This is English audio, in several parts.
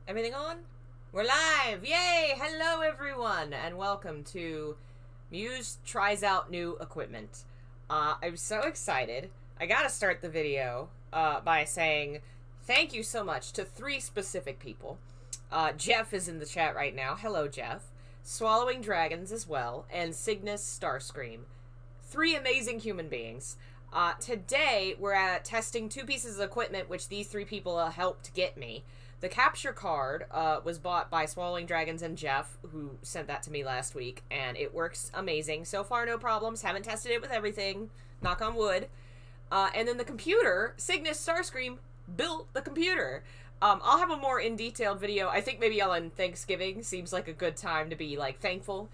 Everything on? We're live! Yay! Hello, everyone, and welcome to Muse Tries Out New Equipment. I'm so excited. I gotta start the video by saying thank you so much to three specific people. Jeff is in the chat right now. Hello, Jeff. Swallowing Dragons as well, and Cygnus Starscream. Three amazing human beings. Today, we're testing two pieces of equipment which these three people helped get me. The capture card was bought by Swallowing Dragons and Jeff, who sent that to me last week, and it works amazing. So far, no problems. Haven't tested it with everything. Knock on wood. And then the computer, Cygnus Starscream, built the computer. I'll have a more in-detailed video. I think maybe on Thanksgiving seems like a good time to be, like, thankful.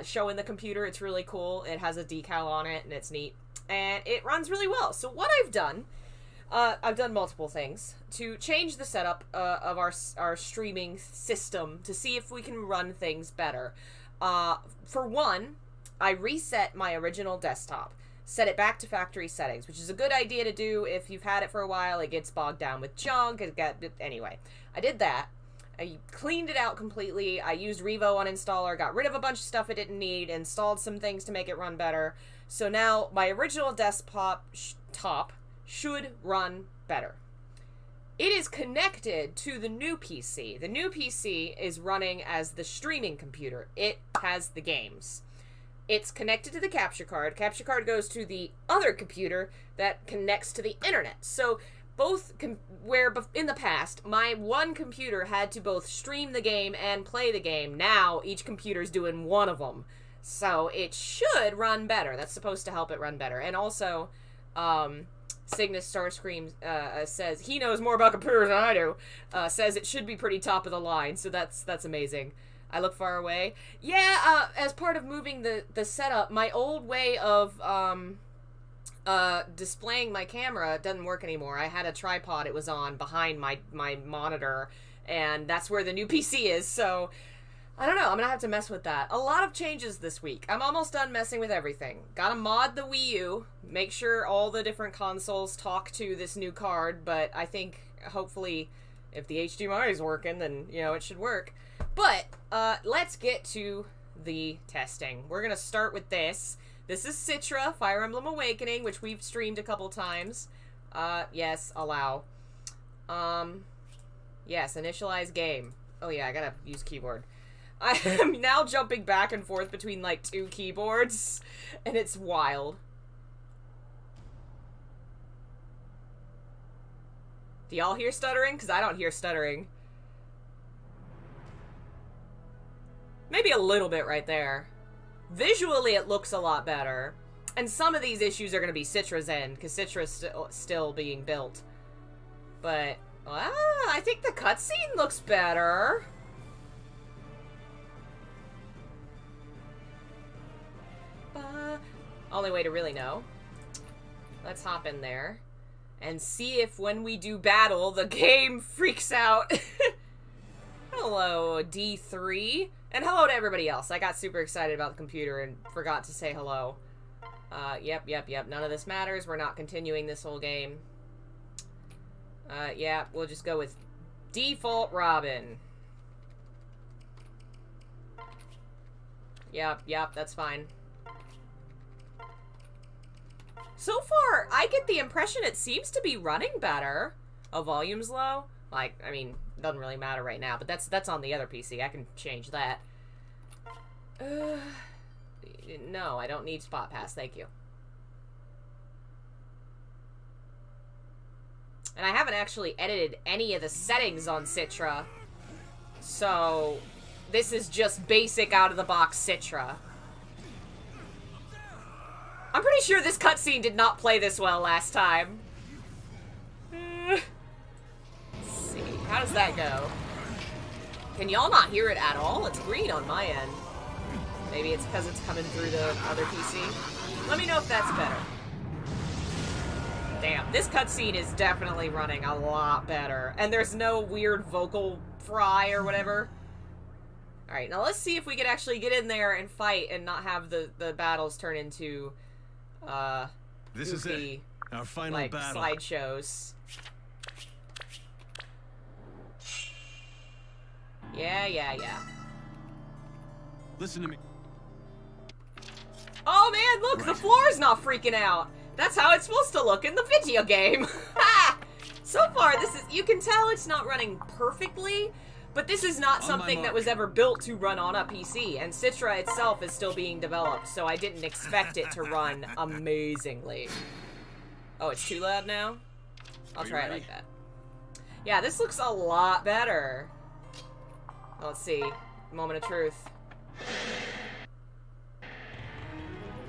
Showing the computer, it's really cool. It has a decal on it, and it's neat. And it runs really well. So what I've done multiple things to change the setup of our streaming system to see if we can run things better. For one, I reset my original desktop, set it back to factory settings, which is a good idea to do if you've had it for a while. It gets bogged down with junk. Anyway, I did that. I cleaned it out completely. I used Revo uninstaller, got rid of a bunch of stuff it didn't need, installed some things to make it run better. So now my original desktop should run better. It is connected to the new PC. The new PC is running as the streaming computer. It has the games. It's connected to the capture card. Capture card goes to the other computer that connects to the internet. So where in the past, my one computer had to both stream the game and play the game. Now, each computer's doing one of them. So it should run better. That's supposed to help it run better. And also, Cygnus Starscream says he knows more about computers than I do. Says it should be pretty top of the line, so that's amazing. I look far away. Yeah, as part of moving the setup, my old way of displaying my camera doesn't work anymore. I had a tripod it was on behind my monitor, and that's where the new PC is, so I don't know. I'm gonna have to mess with that. A lot of changes this week. I'm almost done messing with everything. Gotta mod the Wii U, make sure all the different consoles talk to this new card, but I think, hopefully, if the HDMI is working, then, you know, it should work. But, let's get to the testing. We're gonna start with this. This is Citra, Fire Emblem Awakening, which we've streamed a couple times. Yes, allow. Yes, initialize game. Oh yeah, I gotta use keyboard. I am now jumping back and forth between, like, two keyboards, and it's wild. Do y'all hear stuttering? Because I don't hear stuttering. Maybe a little bit right there. Visually, it looks a lot better. And some of these issues are going to be Citra's end, because Citra's still being built. But, I think the cutscene looks better. Only way to really know. Let's hop in there and see if when we do battle, the game freaks out. Hello, D3. And hello to everybody else. I got super excited about the computer and forgot to say hello. Yep. None of this matters. We're not continuing this whole game. Yeah, we'll just go with default Robin. Yep, that's fine. So far, I get the impression it seems to be running better. Oh, volume's low? Like, I mean, doesn't really matter right now, but that's on the other PC. I can change that. No, I don't need Spot Pass, thank you. And I haven't actually edited any of the settings on Citra. So, this is just basic out-of-the-box Citra. I'm pretty sure this cutscene did not play this well last time. Let's see. How does that go? Can y'all not hear it at all? It's green on my end. Maybe it's because it's coming through the other PC. Let me know if that's better. Damn, this cutscene is definitely running a lot better. And there's no weird vocal fry or whatever. Alright, now let's see if we can actually get in there and fight and not have the battles turn into this goofy, is it. Our final like, battle. slideshows. Yeah. Listen to me. Oh man, look, the floor's not freaking out. That's how it's supposed to look in the video game. So far, you can tell it's not running perfectly, but this is not something that was ever built to run on a PC, and Citra itself is still being developed, so I didn't expect it to run amazingly. Oh, it's too loud now? I'll try it like that. Yeah, this looks a lot better. Let's see. Moment of truth.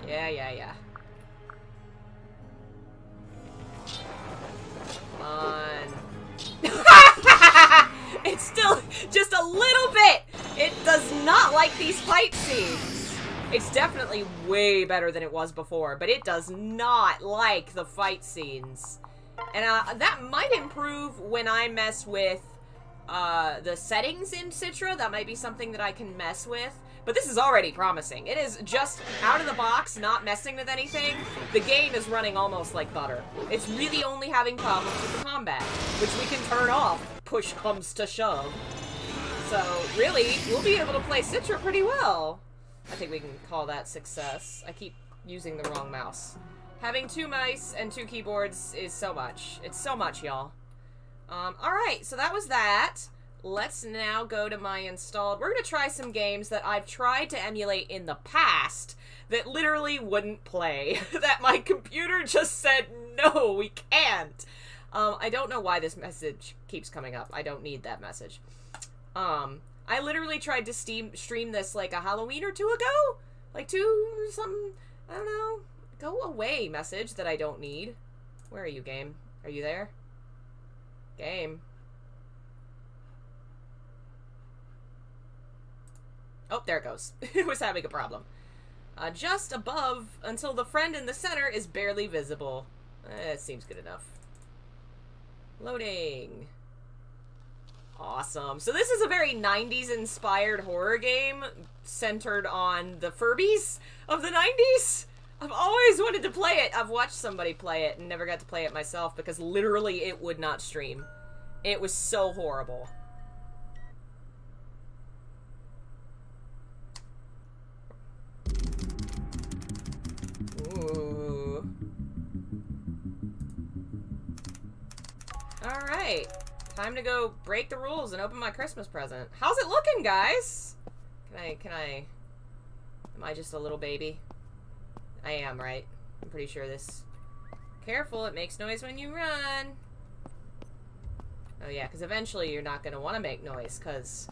Yeah. Come on. It's still just a little bit. It does not like these fight scenes. It's definitely way better than it was before, but it does not like the fight scenes. And that might improve when I mess with the settings in Citra. That might be something that I can mess with. But this is already promising. It is just out of the box, not messing with anything. The game is running almost like butter. It's really only having problems with the combat, which we can turn off. Push comes to shove. So, really, we'll be able to play Citra pretty well. I think we can call that success. I keep using the wrong mouse. Having 2 mice and 2 keyboards is so much. It's so much, y'all. Alright, so that was that. Let's now go to my installed. We're going to try some games that I've tried to emulate in the past that literally wouldn't play. That my computer just said, no, we can't. I don't know why this message keeps coming up. I don't need that message. I literally tried to stream this like a Halloween or 2 ago. Like 2 something. I don't know. Go away message that I don't need. Where are you, game? Are you there? Game. Oh, there it goes. It was having a problem. Just above, until the friend in the center is barely visible. It seems good enough. Loading. Awesome. So this is a very 90s inspired horror game centered on the Furbies of the 90s. I've always wanted to play it. I've watched somebody play it and never got to play it myself because literally it would not stream. It was so horrible. Ooh. Alright. Time to go break the rules and open my Christmas present. How's it looking, guys? Am I just a little baby? I am, right? I'm pretty sure this... Careful, it makes noise when you run. Oh yeah, because eventually you're not going to want to make noise, because...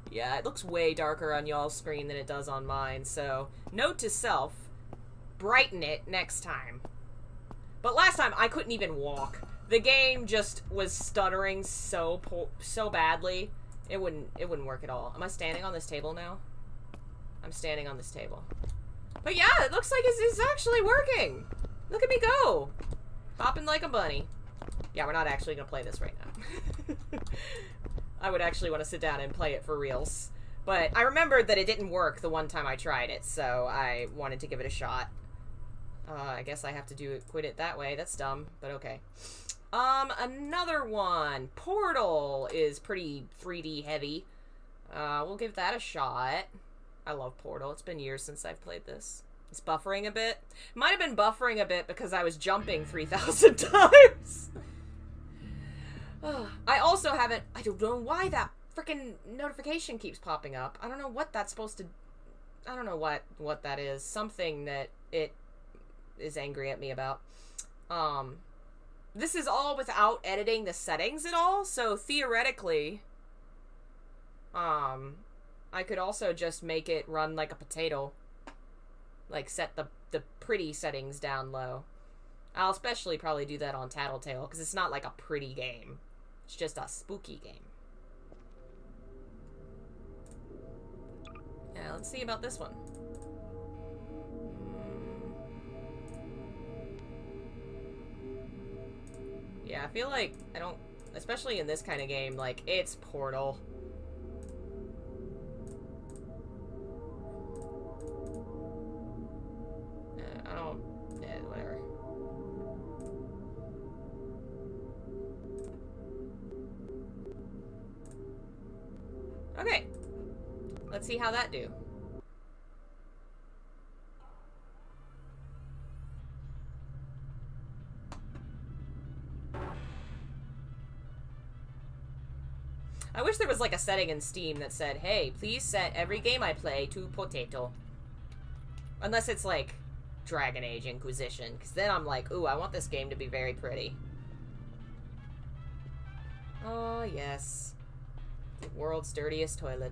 Yeah, it looks way darker on y'all's screen than it does on mine, so... Note to self, brighten it next time. But last time, I couldn't even walk. The game just was stuttering so badly, it wouldn't work at all. Am I standing on this table now? I'm standing on this table. But yeah, it looks like it's actually working. Look at me go. Bopping like a bunny. Yeah, we're not actually going to play this right now. I would actually want to sit down and play it for reals. But I remembered that it didn't work the one time I tried it, so I wanted to give it a shot. I guess I have to quit it that way. That's dumb, but okay. Another one. Portal is pretty 3D heavy. We'll give that a shot. I love Portal. It's been years since I've played this. It's buffering a bit. Might have been buffering a bit because I was jumping 3,000 times. I also haven't... I don't know why that freaking notification keeps popping up. I don't know what that's supposed to... I don't know what that is. Something that it is angry at me about. This is all without editing the settings at all, so theoretically, I could also just make it run like a potato. Like, set the pretty settings down low. I'll especially probably do that on Tattletale, because it's not like a pretty game. It's just a spooky game. Yeah, let's see about this one. Yeah, I feel like I don't, especially in this kind of game, like, it's Portal. I don't, yeah, whatever. Let's see how that do. I wish there was like a setting in Steam that said, hey, please set every game I play to potato. Unless it's like Dragon Age Inquisition, because then I'm like, ooh, I want this game to be very pretty. Oh, yes. The world's dirtiest toilet.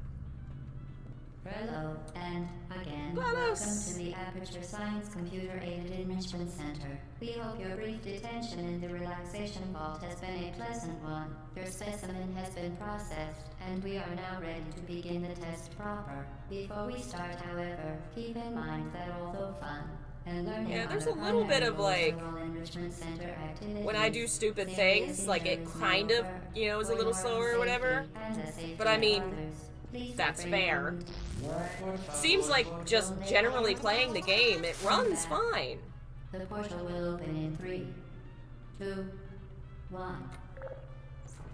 Hello, and again, Vamos. welcome to the Aperture Science Computer-Aided Enrichment Center. We hope your brief detention in the relaxation vault has been a pleasant one. Your specimen has been processed, and we are now ready to begin the test proper. Before we start, however, keep in mind that although fun, and learning Yeah, there's a other little bit of, primary like, rural enrichment center activities, when I do stupid there things, is like it injuries kind of, over you know, is a for little your slower or own whatever. safety and the safety But I of mean, others. Please that's refrain fair. from- Seems like just generally playing the game, it runs fine. The portal will open in 3, 2, 1.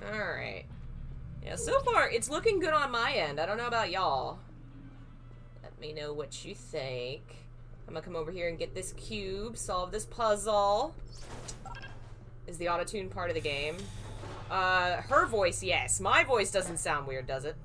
Alright. Yeah, so far, it's looking good on my end. I don't know about y'all. Let me know what you think. I'm gonna come over here and get this cube, solve this puzzle. Is the autotune part of the game? Her voice, yes. My voice doesn't sound weird, does it?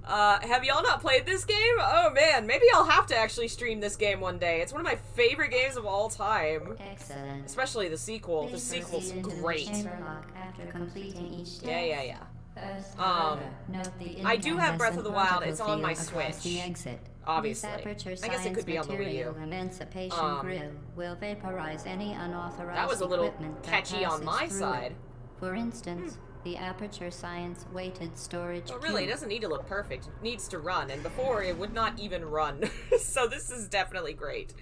Have y'all not played this game? Oh man, maybe I'll have to actually stream this game one day. It's one of my favorite games of all time. Excellent. Especially the sequel. The Please sequel's proceed into the great. chamber lock after completing each step. Yeah. First, Um, note the I do have Breath of the Wild. It's on my incandescent across Switch. the exit. Obviously. This Aperture I guess it Science could be on the Wii Material U. Emancipation grill will vaporize any unauthorized That was a little equipment that catchy on passes my through side. it. For instance, the Aperture Science weighted storage But really, it cube. doesn't need to look perfect. It needs to run, and before, it would not even run. So this is definitely great.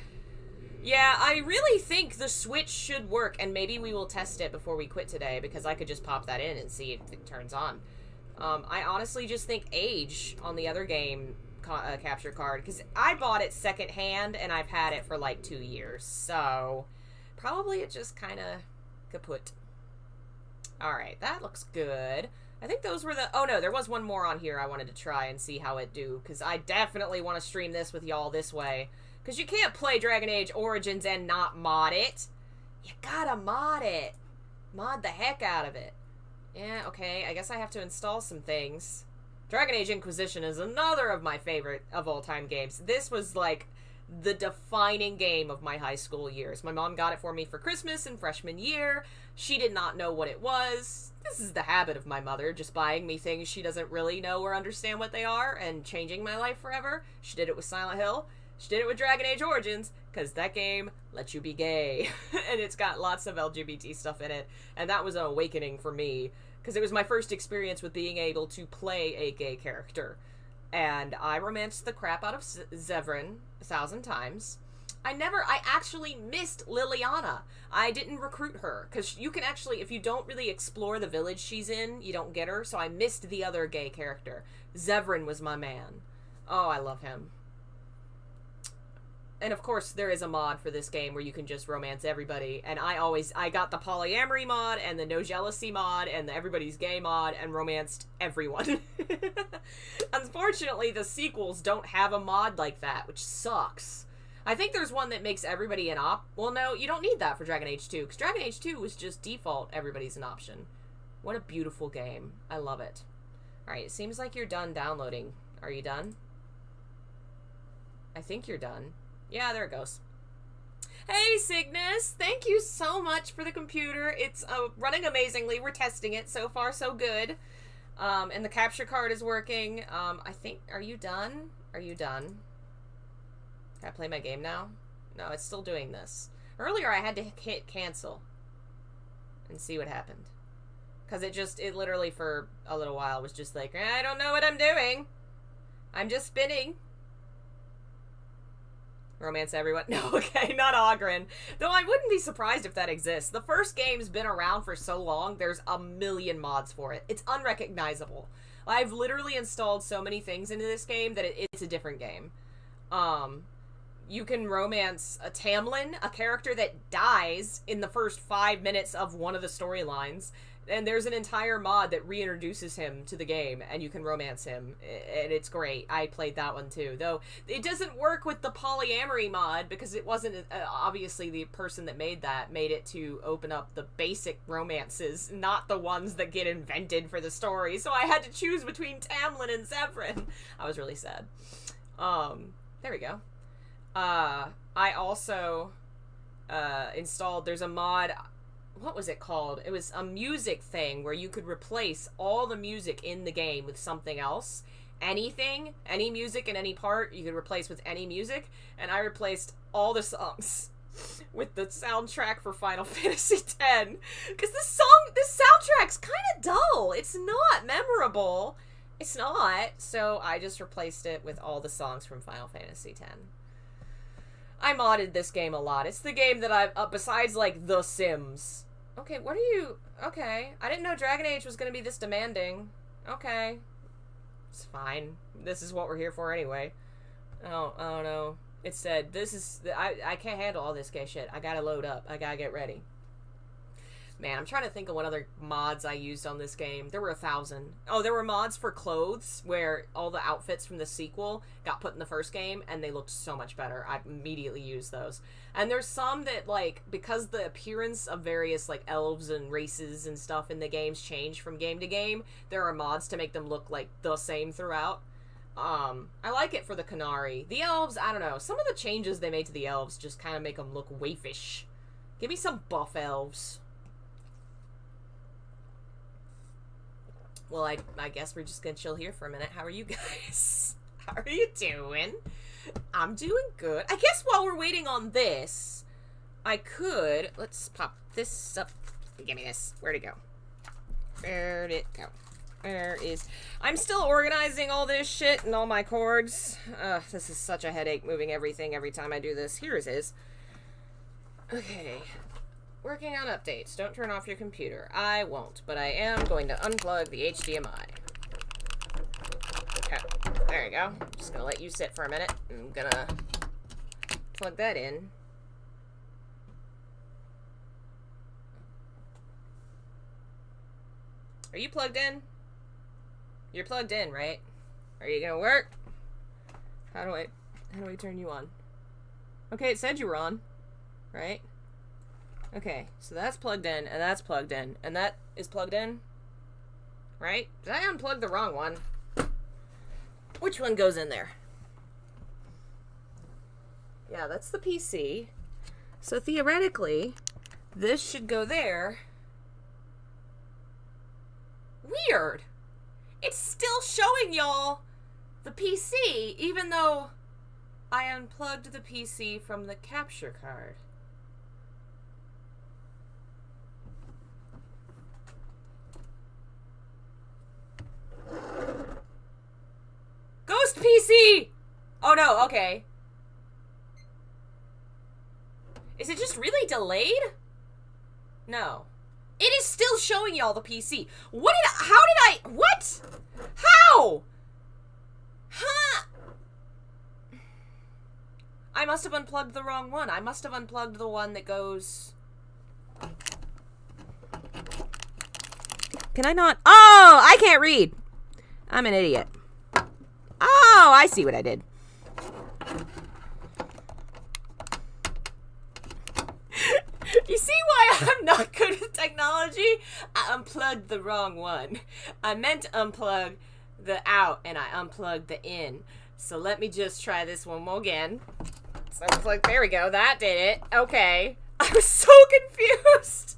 Yeah, I really think the Switch should work, and maybe we will test it before we quit today, because I could just pop that in and see if it turns on. I honestly just think age on the other game capture card, because I bought it secondhand, and I've had it for like 2 years, so probably it just kind of kaput. Alright, that looks good. I think those were the... Oh no, there was one more on here I wanted to try and see how it do, because I definitely want to stream this with y'all this way. Because you can't play Dragon Age Origins and not mod it. You gotta mod it. Mod the heck out of it. Yeah, okay, I guess I have to install some things. Dragon Age Inquisition is another of my favorite of all-time games. This was, like, the defining game of my high school years. My mom got it for me for Christmas in freshman year. She did not know what it was. This is the habit of my mother, just buying me things she doesn't really know or understand what they are and changing my life forever. She did it with Silent Hill. She did it with Dragon Age Origins, because that game lets you be gay. And it's got lots of LGBT stuff in it. And that was an awakening for me, because it was my first experience with being able to play a gay character. And I romanced the crap out of Zevran 1,000 times. I actually missed Liliana. I didn't recruit her, because you can actually, if you don't really explore the village she's in, you don't get her, so I missed the other gay character. Zevran was my man. Oh, I love him. And of course, there is a mod for this game where you can just romance everybody, and I got the polyamory mod, and the no jealousy mod, and the everybody's gay mod, and romanced everyone. Unfortunately, the sequels don't have a mod like that, which sucks. I think there's one that makes everybody an well, no, you don't need that for Dragon Age 2, because Dragon Age 2 was just default everybody's an option. What a beautiful game. I love it. Alright, it seems like you're done downloading. Are you done? I think you're done. Yeah, there it goes. Hey, Cygnus! Thank you so much for the computer. It's running amazingly. We're testing it. So far, so good. And the capture card is working. I think... Are you done? Are you done? Can I play my game now? No, it's still doing this. Earlier, I had to hit cancel. And see what happened. Because it literally, for a little while, was just like, I don't know what I'm doing. I'm just spinning. Romance everyone. No, okay, not Ogren. Though I wouldn't be surprised if that exists. The first game's been around for so long, there's a million mods for it. It's unrecognizable. I've literally installed so many things into this game that it's a different game. You can romance a Tamlin, a character that dies in the first 5 minutes of one of the storylines. And there's an entire mod that reintroduces him to the game, and you can romance him, and it's great. I played that one too, though it doesn't work with the polyamory mod, because it wasn't, obviously the person that made that made it to open up the basic romances, not the ones that get invented for the story, so I had to choose between Tamlin and Zevran. I was really sad. There we go. I also, installed, there's a mod, what was it called? It was a music thing where you could replace all the music in the game with something else. Anything, any music in any part, you could replace with any music. And I replaced all the songs with the soundtrack for Final Fantasy X. Because this soundtrack's kind of dull. It's not memorable. It's not. So I just replaced it with all the songs from Final Fantasy X. I modded this game a lot. It's the game that I've, besides, like, The Sims. Okay, what are you... Okay. I didn't know Dragon Age was going to be this demanding. Okay. It's fine. This is what we're here for anyway. Oh, I don't know. It said, this is... I can't handle all this gay shit. I gotta load up. I gotta get ready. Man, I'm trying to think of what other mods I used on this game. There were 1,000. Oh, there were mods for clothes where all the outfits from the sequel got put in the first game, and they looked so much better. I immediately used those. And there's some that, like, because the appearance of various, like, elves and races and stuff in the games change from game to game, there are mods to make them look, like, the same throughout. I like it for the Canary. The elves, I don't know. Some of the changes they made to the elves just kind of make them look waifish. Give me some buff elves. Well, I guess we're just gonna chill here for a minute. How are you guys? How are you doing? I'm doing good. I guess while we're waiting on this, I could... Let's pop this up. Give me this. Where'd it go? Where'd it go? Where is... I'm still organizing all this shit and all my cords. This is such a headache moving everything every time I do this. Here it is. Okay. Working on updates. Don't turn off your computer. I won't, but I am going to unplug the HDMI. Okay, there you go. Just gonna let you sit for a minute. I'm gonna plug that in. Are you plugged in? You're plugged in, right? Are you gonna work? How do I turn you on? Okay, it said you were on, right? Okay, so that's plugged in, and that's plugged in, and that is plugged in, right? Did I unplug the wrong one? Which one goes in there? Yeah, that's the PC. So theoretically, this should go there. Weird! It's still showing y'all the PC, even though I unplugged the PC from the capture card. Ghost PC! Oh no, okay. Is it just really delayed? No. It is still showing y'all the PC. What How? Huh? I must have unplugged the wrong one. I must have unplugged the one that goes... Can I not? Oh, I can't read. I'm an idiot. Oh, I see what I did. You see why I'm not good with technology? I unplugged the wrong one. I meant to unplug the out, and I unplugged the in. So let me just try this one more again. So unplug, there we go, that did it. Okay. I was so confused.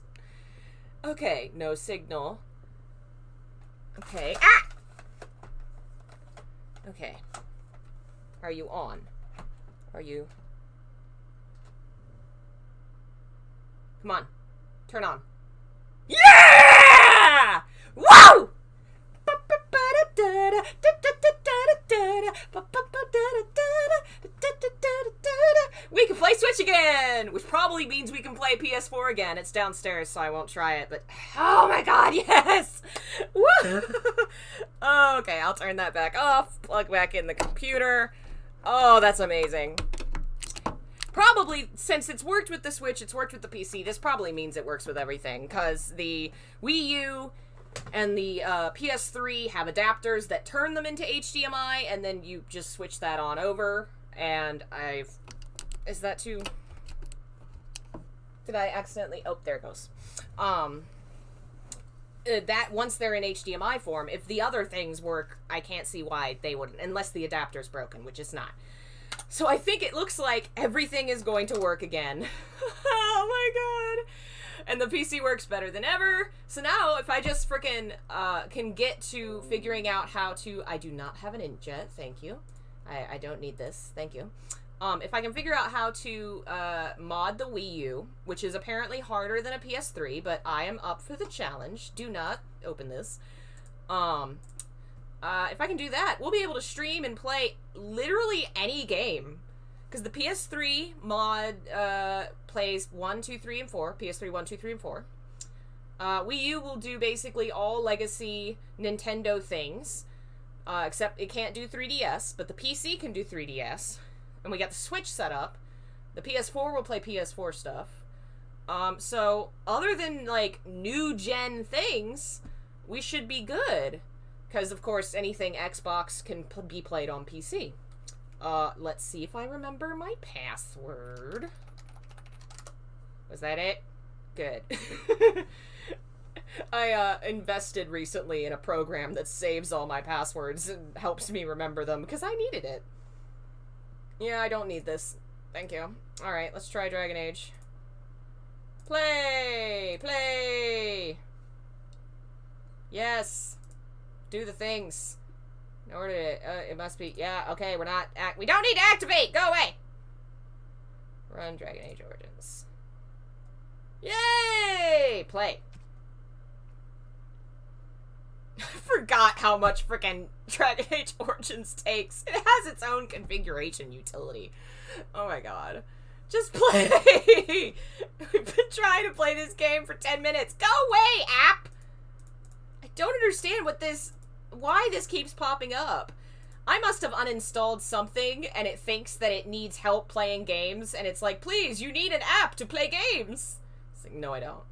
Okay, no signal. Okay. Ah! Okay. Are you on? Are you... Come on. Turn on. Yeah! Woo! We can play Switch again! Which probably means we can play PS4 again. It's downstairs, so I won't try it, but... Oh my god, yes! Woo! Okay, I'll turn that back off. Plug back in the computer. Oh, that's amazing. Probably, since it's worked with the Switch, it's worked with the PC, this probably means it works with everything, because the Wii U and the PS3 have adapters that turn them into HDMI, and then you just switch that on over, and is that too... Did I accidentally... Oh, there it goes. That, once they're in HDMI form, if the other things work, I can't see why they wouldn't, unless the adapter's broken, which is not. So I think it looks like everything is going to work again. Oh my god! And the PC works better than ever. So now, if I just frickin' can get to figuring out how to... I do not have an inkjet, thank you. I don't need this, thank you. If I can figure out how to mod the Wii U, which is apparently harder than a PS3, but I am up for the challenge. Do not open this. If I can do that, we'll be able to stream and play literally any game. Because the PS3 mod plays 1, 2, 3, and 4. PS3 1, 2, 3, and 4. Wii U will do basically all legacy Nintendo things. Except it can't do 3DS, but the PC can do 3DS. And we got the Switch set up. The PS4 will play PS4 stuff. So, other than, like, new-gen things, we should be good. Because, of course, anything Xbox can be played on PC. Let's see if I remember my password. Was that it? Good. I invested recently in a program that saves all my passwords and helps me remember them, because I needed it. Yeah, I don't need this. Thank you. Alright, let's try Dragon Age. Play! Play! Yes! Do the things. In order to... it must be... Yeah, okay, we're not... we don't need to activate! Go away! Run Dragon Age Origins. Yay! Play. I forgot how much frickin' Dragon Age Origins takes. It has its own configuration utility. Oh my god. Just play! We've been trying to play this game for 10 minutes. Go away, app! I don't understand why this keeps popping up. I must have uninstalled something, and it thinks that it needs help playing games, and it's like, please, you need an app to play games! It's like, no I don't.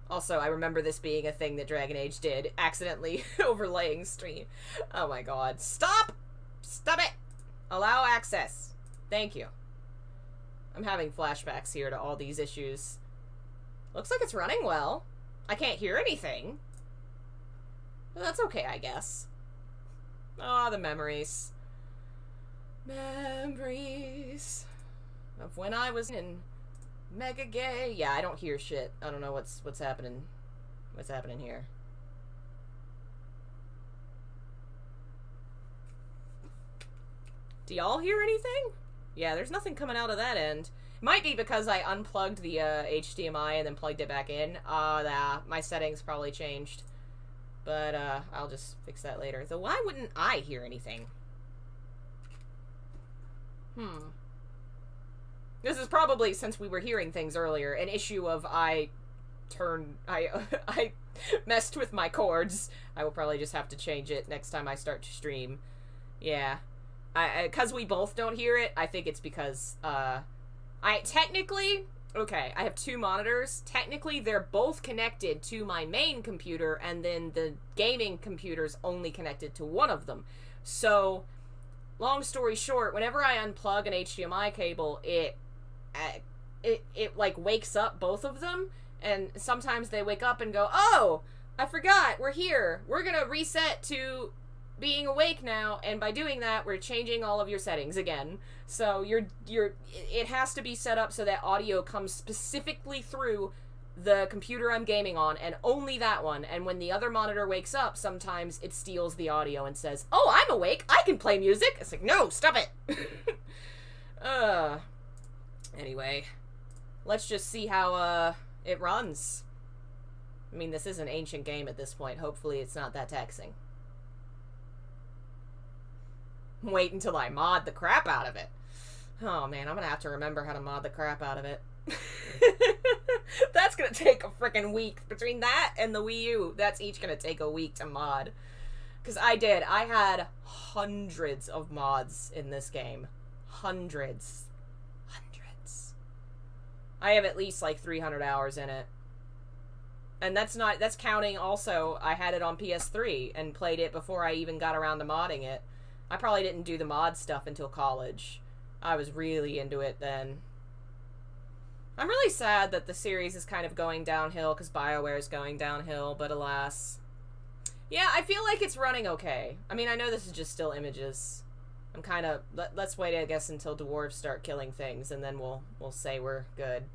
Also, I remember this being a thing that Dragon Age did, accidentally overlaying stream. Oh my god. Stop! Stop it! Allow access. Thank you. I'm having flashbacks here to all these issues. Looks like it's running well. I can't hear anything. Well, that's okay, I guess. Ah, the memories. Memories of when I was in Mega Gay. Yeah, I don't hear shit. I don't know what's happening. What's happening here? Do y'all hear anything? Yeah, there's nothing coming out of that end. It might be because I unplugged the HDMI and then plugged it back in. My settings probably changed. But I'll just fix that later. So why wouldn't I hear anything? This is probably, since we were hearing things earlier, an issue of I messed with my cords. I will probably just have to change it next time I start to stream. Yeah. Because we both don't hear it, I think it's because, technically, okay, I have two monitors. Technically, they're both connected to my main computer, and then the gaming computer's only connected to one of them. So, long story short, whenever I unplug an HDMI cable, it like wakes up both of them, and sometimes they wake up and go, oh, I forgot, we're here. We're gonna reset to being awake now, and by doing that, we're changing all of your settings again. So it has to be set up so that audio comes specifically through the computer I'm gaming on, and only that one. And when the other monitor wakes up, sometimes it steals the audio and says, oh, I'm awake, I can play music. It's like, no, stop it. Anyway, let's just see how it runs. I mean, this is an ancient game at this point. Hopefully it's not that taxing. Wait until I mod the crap out of it. Oh man, I'm gonna have to remember how to mod the crap out of it. That's gonna take a freaking week. Between that and the Wii U, that's each gonna take a week to mod. Because I had hundreds of mods in this game. Hundreds. I have at least like 300 hours in it. And that's counting also, I had it on PS3 and played it before I even got around to modding it. I probably didn't do the mod stuff until college. I was really into it then. I'm really sad that the series is kind of going downhill because BioWare is going downhill, but alas. Yeah, I feel like it's running okay. I mean, I know this is just still images. I'm kind of... Let's wait, I guess, until dwarves start killing things, and then we'll say we're good.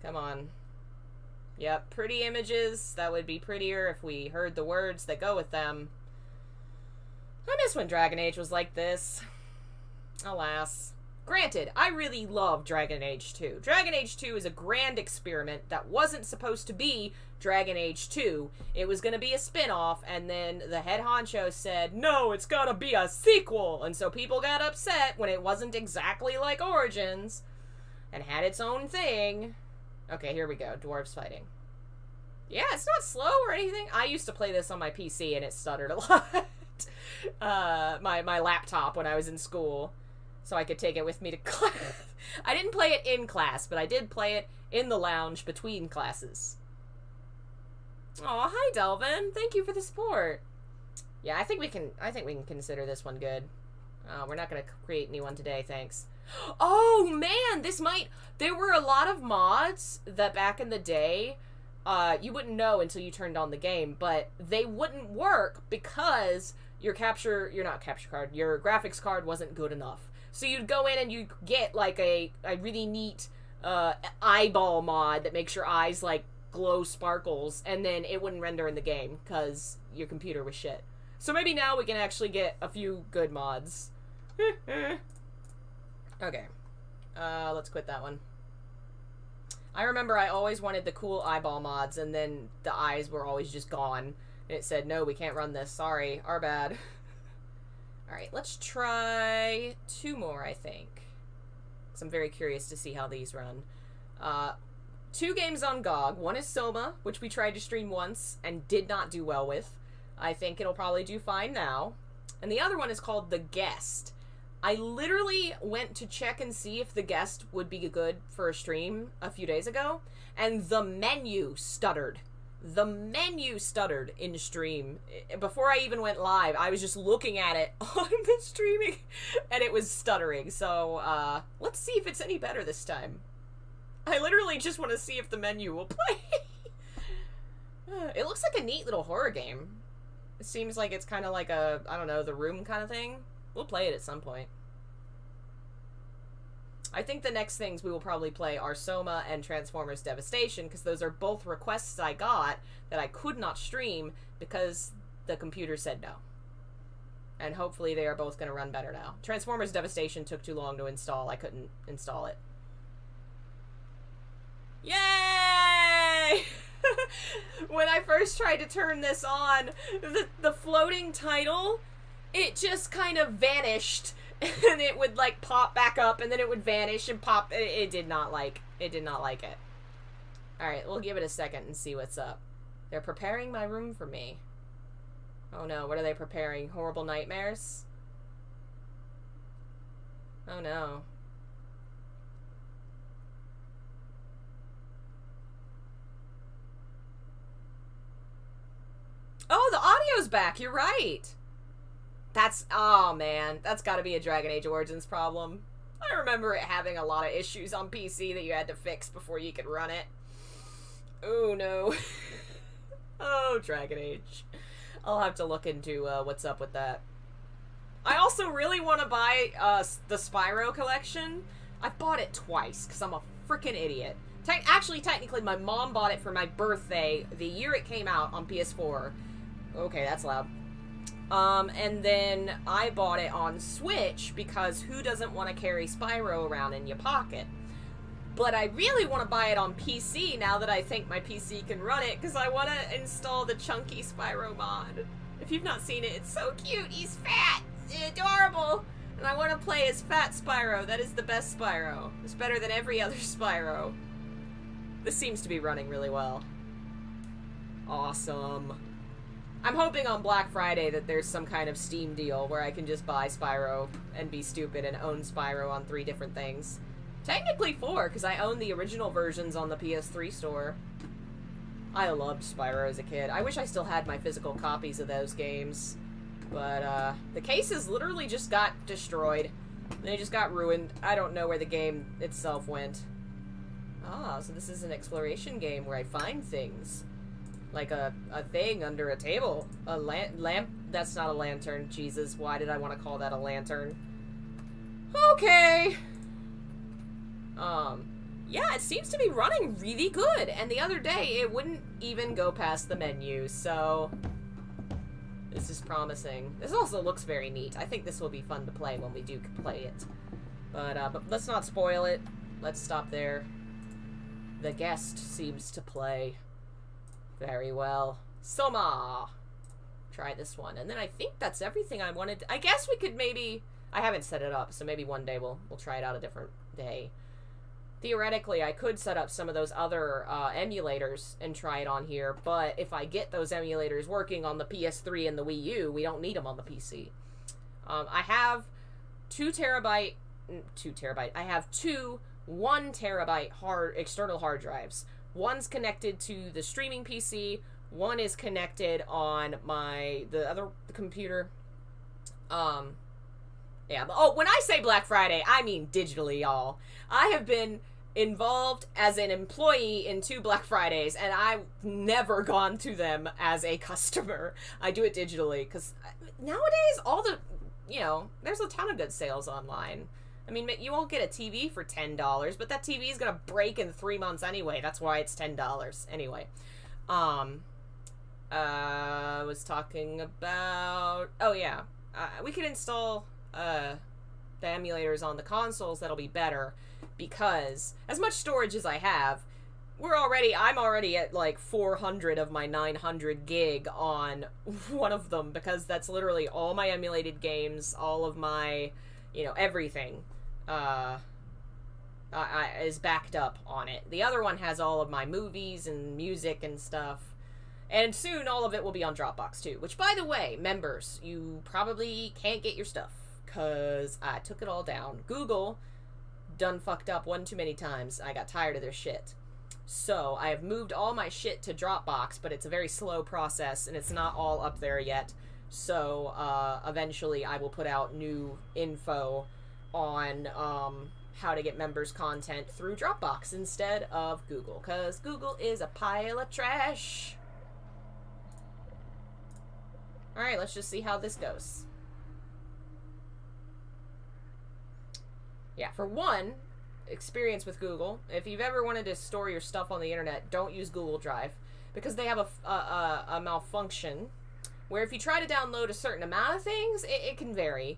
Come on. Yep, pretty images. That would be prettier if we heard the words that go with them. I miss when Dragon Age was like this. Alas. Granted, I really love Dragon Age 2. Dragon Age 2 is a grand experiment that wasn't supposed to be Dragon Age 2. It was going to be a spin-off, and then the head honcho said, no, it's gotta be a sequel! And so people got upset when it wasn't exactly like Origins, and had its own thing. Okay, here we go. Dwarves fighting. Yeah, it's not slow or anything. I used to play this on my PC, and it stuttered a lot. My laptop when I was in school. So I could take it with me to class. I didn't play it in class, but I did play it in the lounge between classes. Aw, hi Delvin. Thank you for the support. Yeah, I think we can consider this one good. We're not gonna create a new one today, thanks. Oh man, there were a lot of mods that back in the day, you wouldn't know until you turned on the game, but they wouldn't work because your graphics card wasn't good enough. So you'd go in and you'd get, like, a really neat eyeball mod that makes your eyes, like, glow sparkles, and then it wouldn't render in the game, because your computer was shit. So maybe now we can actually get a few good mods. Okay. Let's quit that one. I remember I always wanted the cool eyeball mods, and then the eyes were always just gone. And it said, no, we can't run this. Sorry. Our bad. Alright, let's try 2 more, I think. Because I'm very curious to see how these run. 2 games on GOG. One is Soma, which we tried to stream once and did not do well with. I think it'll probably do fine now. And the other one is called The Guest. I literally went to check and see if The Guest would be good for a stream a few days ago, and the menu stuttered. The menu stuttered in stream. Before I even went live, I was just looking at it on the streaming, and it was stuttering. So, let's see if it's any better this time. I literally just want to see if the menu will play. It looks like a neat little horror game. It seems like it's kind of like a, I don't know, The Room kind of thing. We'll play it at some point. I think the next things we will probably play are Soma and Transformers Devastation, because those are both requests I got that I could not stream because the computer said no. And hopefully they are both going to run better now. Transformers Devastation took too long to install. I couldn't install it. Yay! When I first tried to turn this on, the floating title, it just kind of vanished. And it would, like, pop back up, and then it would vanish and pop. It did not like it. Alright, we'll give it a second and see what's up. They're preparing my room for me. Oh no, what are they preparing? Horrible nightmares? Oh no. Oh, the audio's back, you're right! Oh man, that's gotta be a Dragon Age Origins problem. I remember it having a lot of issues on PC that you had to fix before you could run it. Oh no. Oh, Dragon Age. I'll have to look into what's up with that. I also really want to buy the Spyro collection. I've bought it twice, because I'm a freaking idiot. Actually, technically, my mom bought it for my birthday the year it came out on PS4. Okay, that's loud. And then I bought it on Switch because who doesn't want to carry Spyro around in your pocket? But I really want to buy it on PC now that I think my PC can run it because I want to install the chunky Spyro mod. If you've not seen it, it's so cute. He's fat. It's adorable. And I want to play as Fat Spyro. That is the best Spyro. It's better than every other Spyro. This seems to be running really well. Awesome. I'm hoping on Black Friday that there's some kind of Steam deal where I can just buy Spyro and be stupid and own Spyro on 3 different things. Technically 4, because I own the original versions on the PS3 store. I loved Spyro as a kid. I wish I still had my physical copies of those games. But, the cases literally just got destroyed. They just got ruined. I don't know where the game itself went. Ah, so this is an exploration game where I find things. Like a thing under a table. A lamp? That's not a lantern. Jesus, why did I want to call that a lantern? Okay. Yeah, it seems to be running really good. And the other day, it wouldn't even go past the menu, so... This is promising. This also looks very neat. I think this will be fun to play when we do play it. But let's not spoil it. Let's stop there. The guest seems to play very well. Soma! Try this one. And then I think that's everything I wanted to... I guess we could maybe... I haven't set it up, so maybe one day we'll try it out a different day. Theoretically, I could set up some of those other emulators and try it on here, but if I get those emulators working on the PS3 and the Wii U, we don't need them on the PC. I have 2 terabyte... I have two 1 terabyte external hard drives. One's connected to the streaming PC, one is connected on the other computer. Yeah, but, oh, when I say Black Friday, I mean digitally, y'all. I have been involved as an employee in 2 Black Fridays, and I've never gone to them as a customer. I do it digitally, because nowadays, there's a ton of good sales online. I mean, you won't get a TV for $10, but that TV is going to break in 3 months anyway. That's why it's $10. Anyway. I was talking about... Oh, yeah. We could install the emulators on the consoles. That'll be better. Because as much storage as I have, I'm already at like 400 of my 900 gig on one of them, because that's literally all my emulated games, all of my, everything is backed up on it. The other one has all of my movies and music and stuff. And soon all of it will be on Dropbox too, which, by the way, members, you probably can't get your stuff, because I took it all down. Google done fucked up one too many times. I got tired of their shit. So I have moved all my shit to Dropbox, but it's a very slow process, and it's not all up there yet. So eventually I will put out new info on how to get members content through Dropbox instead of Google, because Google is a pile of trash. Alright, let's just see how this goes. Yeah, for one, experience with Google. If you've ever wanted to store your stuff on the internet, don't use Google Drive, because they have a malfunction where if you try to download a certain amount of things, it can vary.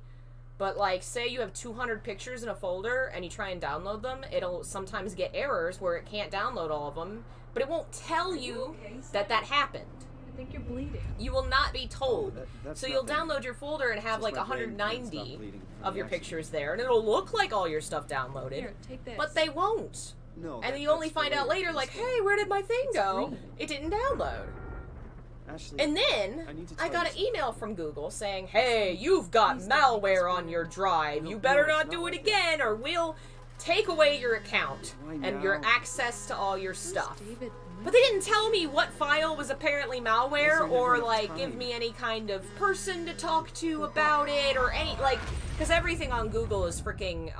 But, like, say you have 200 pictures in a folder and you try and download them, it'll sometimes get errors where it can't download all of them, but it won't tell you that happened. I think you're bleeding. You will not be told. That's so you'll nothing. download your folder and have Just like my brain can't stop 190 bleeding from of the your accident. pictures there, and it'll look like all your stuff downloaded. Here, take this. But they won't. No. And then you only find out later, like, hey, where did my thing go? green. It didn't download. Ashley, And then I need to I tell got you an email from Google saying, hey, you've got malware on your drive. You better not do it again, or we'll take away your account Why and your now? access to all your stuff. David. But they didn't tell me what file was apparently malware, Listen, or, every like, time. give me any kind of person to talk to about it, or any, like, because everything on Google is freaking,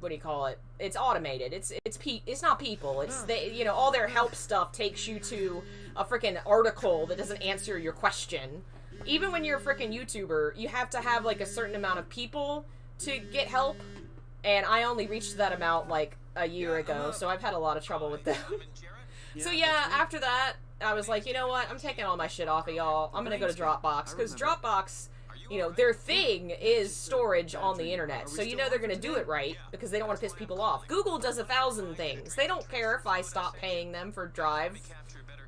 what do you call it? It's automated. It's not people. It's, they, all their help stuff takes you to a freaking article that doesn't answer your question. Even when you're a freaking YouTuber, you have to have, like, a certain amount of people to get help, and I only reached that amount, like, a year ago, so I've had a lot of trouble with them. So yeah, after that, I was like, you know what, I'm taking all my shit off of y'all. I'm gonna go to Dropbox, because Dropbox, their thing is storage on the internet, so they're gonna do it right, because they don't want to piss people off. Google does 1,000 things. They don't care if I stop paying them for Drive.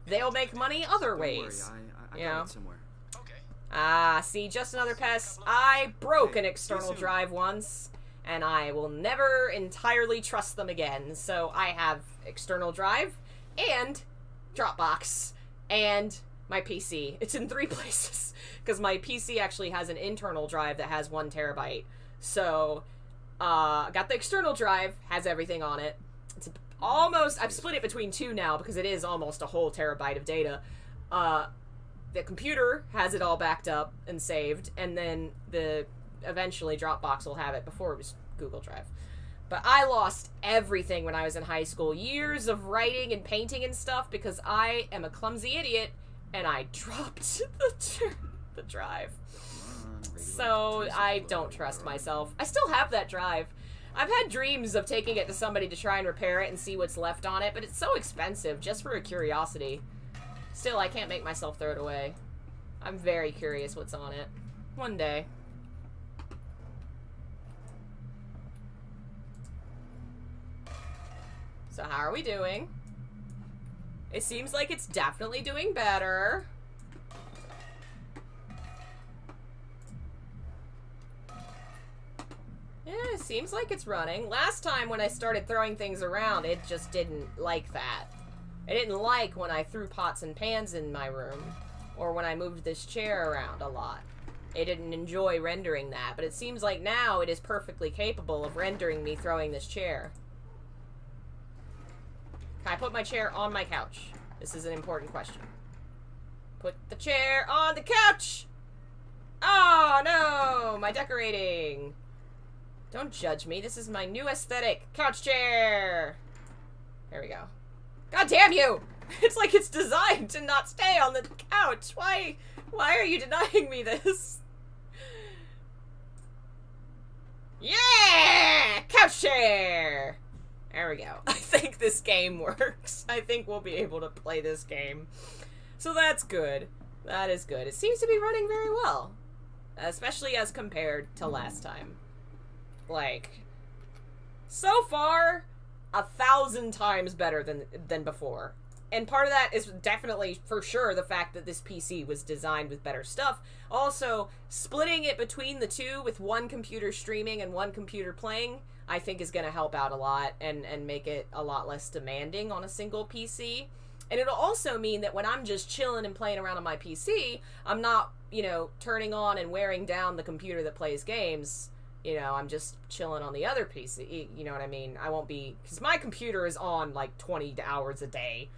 They'll make money other don't worry, ways. I got it somewhere. Ah, see, just another pest. I broke an external drive once, and I will never entirely trust them again. So I have external drive and Dropbox and my PC. It's in 3 places, because my PC actually has an internal drive that has 1 terabyte. So, got the external drive, has everything on it. It's almost, I've split it between two now because it is almost a whole terabyte of data. The computer has it all backed up and saved, and then eventually Dropbox will have it. Before it was Google Drive. But I lost everything when I was in high school. Years of writing and painting and stuff because I am a clumsy idiot and I dropped the drive. So I don't trust myself. I still have that drive. I've had dreams of taking it to somebody to try and repair it and see what's left on it, but it's so expensive just for a curiosity. Still, I can't make myself throw it away. I'm very curious what's on it. One day. So how are we doing? It seems like it's definitely doing better. Yeah, it seems like it's running. Last time when I started throwing things around, it just didn't like that. It didn't like when I threw pots and pans in my room, or when I moved this chair around a lot. It didn't enjoy rendering that, but it seems like now it is perfectly capable of rendering me throwing this chair. Can I put my chair on my couch? This is an important question. Put the chair on the couch! Oh, no! My decorating! Don't judge me. This is my new aesthetic. Couch chair! There we go. God damn you! It's like it's designed to not stay on the couch. Why are you denying me this? Yeah! Couch chair! There we go. I think this game works. I think we'll be able to play this game. So that's good. That is good. It seems to be running very well. Especially as compared to last time. Like, so far, 1,000 times better than before. And part of that is definitely, for sure, the fact that this PC was designed with better stuff. Also, splitting it between the two with one computer streaming and one computer playing, I think is going to help out a lot and make it a lot less demanding on a single PC. And it'll also mean that when I'm just chilling and playing around on my PC, I'm not, you know, turning on and wearing down the computer that plays games. You know, I'm just chilling on the other PC, you know what I mean? I won't be, because my computer is on like 20 hours a day.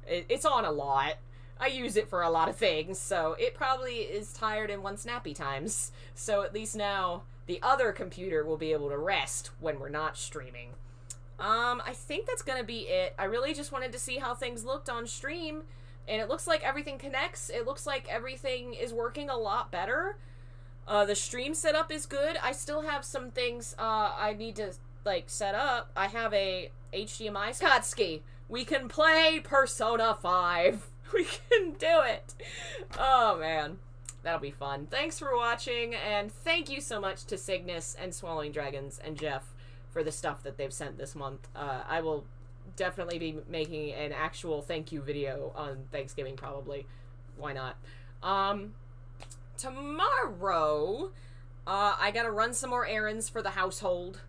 It's on a lot. I use it for a lot of things, so it probably is tired in one snappy times. So at least now the other computer will be able to rest when we're not streaming. I think that's gonna be it. I really just wanted to see how things looked on stream, and it looks like everything connects. It looks like everything is working a lot better. The stream setup is good. I still have some things I need to like set up. I have a HDMI Skotsky. We can play Persona 5. We can do it. Oh man, that'll be fun. Thanks for watching, and thank you so much to Cygnus and Swallowing Dragons and Jeff for the stuff that they've sent this month. I will definitely be making an actual thank you video on Thanksgiving, probably. Why not? Tomorrow, I gotta run some more errands for the household,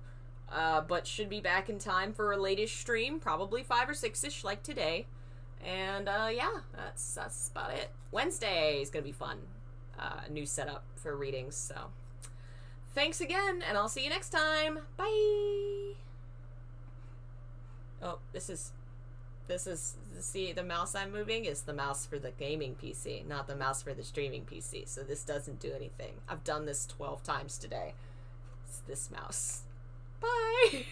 but should be back in time for a latest stream, probably 5 or 6-ish like today. And, yeah, that's about it. Wednesday is gonna be fun. New setup for readings, so. Thanks again, and I'll see you next time. Bye! Oh, see, the mouse I'm moving is the mouse for the gaming PC, not the mouse for the streaming PC, so this doesn't do anything. I've done this 12 times today. It's this mouse. Bye!